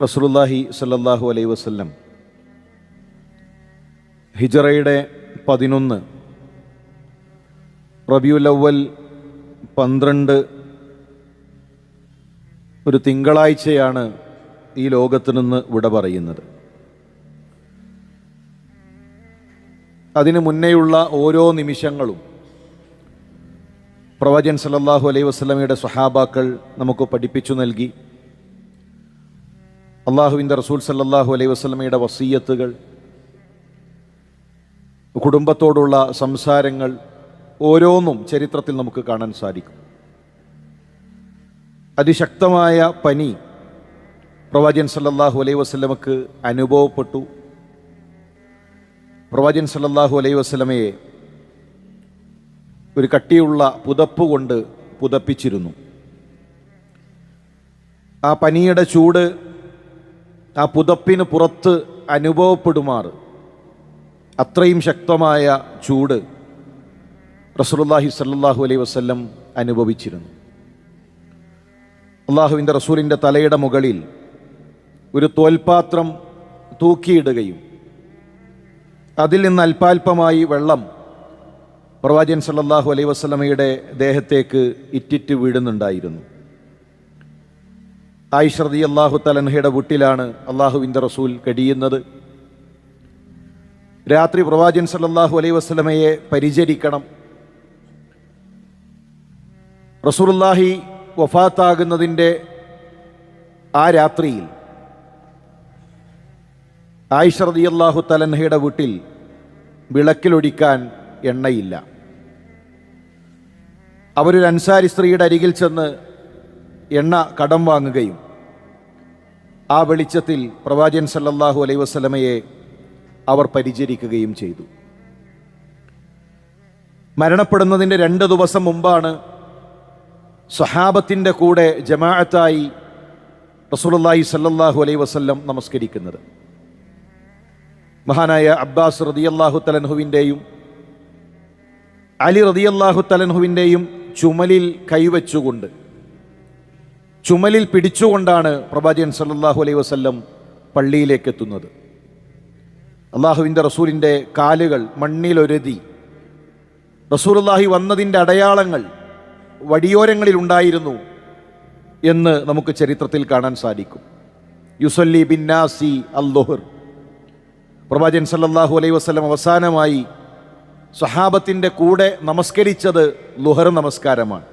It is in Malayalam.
റസൂലുള്ളാഹി സ്വല്ലല്ലാഹു അലൈഹി വസല്ലം ഹിജറയുടെ 11 റബീഉൽ അവ്വൽ 12 ഒരു തിങ്കളാഴ്ചയാണ് ഈ ലോകത്ത് നിന്ന് വിട പറയുന്നത്. അതിനു മുന്നേയുള്ള ഓരോ നിമിഷങ്ങളും പ്രവാചകൻ സല്ലല്ലാഹു അലൈഹി വസല്ലമയുടെ സ്വഹാബാക്കൾ നമുക്ക് പഠിപ്പിച്ചു നൽകി. അള്ളാഹുവിൻ്റെ റസൂൽ സല്ലല്ലാഹു അലൈഹി വസല്ലമയുടെ വസിയ്യത്തുകൾ, കുടുംബത്തോടുള്ള സംസാരങ്ങൾ ഓരോന്നും ചരിത്രത്തിൽ നമുക്ക് കാണാൻ സാധിക്കും. അതിശക്തമായ പനി പ്രവാചകൻ സല്ലല്ലാഹു അലൈഹി വസല്ലമക്ക് അനുഭവപ്പെട്ടു. പ്രവാചകൻ സല്ലല്ലാഹു അലൈഹി വസല്ലമയെ ഒരു കട്ടിയുള്ള പുതപ്പ് കൊണ്ട് പുതപ്പിച്ചിരുന്നു. ആ പനിയുടെ ചൂട് ആ പുതപ്പിന് പുറത്ത് അനുഭവപ്പെടുമാറ് അത്രയും ശക്തമായ ചൂട് റസൂലുള്ളാഹി സ്വല്ലല്ലാഹു അലൈഹി വസല്ലം അനുഭവിച്ചിരുന്നു. അള്ളാഹുവിൻ്റെ റസൂലിൻ്റെ തലയുടെ മുകളിൽ ഒരു തോൽപാത്രം തൂക്കിയിടുകയും അതിൽ നിന്ന് അല്പാൽപമായി വെള്ളം പ്രവാചകൻ സല്ലല്ലാഹു അലൈഹി വസല്ലമയുടെ ദേഹത്തേക്ക് ഇറ്റിറ്റ് വീഴുന്നുണ്ടായിരുന്നു. ആയിഷ റളിയല്ലാഹു തആല അൻഹയുടെ വീട്ടിലാണ് അള്ളാഹുവിൻ്റെ റസൂൽ കഴിയുന്നത്. രാത്രി പ്രവാചകൻ സല്ലല്ലാഹു അലൈഹി വസല്ലമയെ പരിചരിക്കണം. റസൂലുള്ളാഹി വഫാത്താകുന്നതിൻ്റെ ആ രാത്രിയിൽ ആയിഷ റളിയല്ലാഹു തആല അൻഹയുടെ വീട്ടിൽ വിളക്കിലൊഴിക്കാൻ എണ്ണയില്ല. അവരൊരു അൻസാരി സ്ത്രീയുടെ അരികിൽ ചെന്ന് എണ്ണ കടം വാങ്ങുകയും ആ വെളിച്ചത്തിൽ പ്രവാചകൻ സല്ലല്ലാഹു അലൈഹി വസല്ലമയെ അവർ പരിചരിക്കുകയും ചെയ്തു. മരണപ്പെടുന്നതിൻ്റെ 2 ദിവസം മുമ്പാണ് സ്വഹാബത്തിൻ്റെ കൂടെ ജമാഅത്തായി റസൂലുള്ളാഹി സ്വല്ലല്ലാഹു അലൈഹി വസല്ലം നമസ്കരിക്കുന്നത്. മഹാനായ അബ്ബാസ് റളിയല്ലാഹു തആല അൻഹുവിൻ്റെയും അലി റളിയല്ലാഹു തആല അൻഹുവിൻ്റെയും ചുമലിൽ കൈവച്ചുകൊണ്ട്, ചുമലിൽ പിടിച്ചുകൊണ്ടാണ് പ്രവാചകൻ സല്ലല്ലാഹു അലൈഹി വസല്ലം പള്ളിയിലേക്ക് എത്തുന്നത്. അള്ളാഹുവിൻ്റെ റസൂലിൻ്റെ കാലുകൾ മണ്ണിലൊരുതി റസൂലുള്ളാഹി വന്നതിൻ്റെ അടയാളങ്ങൾ വടിയോരങ്ങളിലുണ്ടായിരുന്നു എന്ന് നമുക്ക് ചരിത്രത്തിൽ കാണാൻ സാധിക്കും. യുസല്ലി ബിന്നാസി അൽ-ളുഹർ, പ്രവാചകൻ സല്ലല്ലാഹു അലൈഹി വസല്ലം അവസാനമായി സ്വഹാബത്തിൻ്റെ കൂടെ നമസ്കരിച്ചത് ളുഹർ നമസ്കാരമാണ്.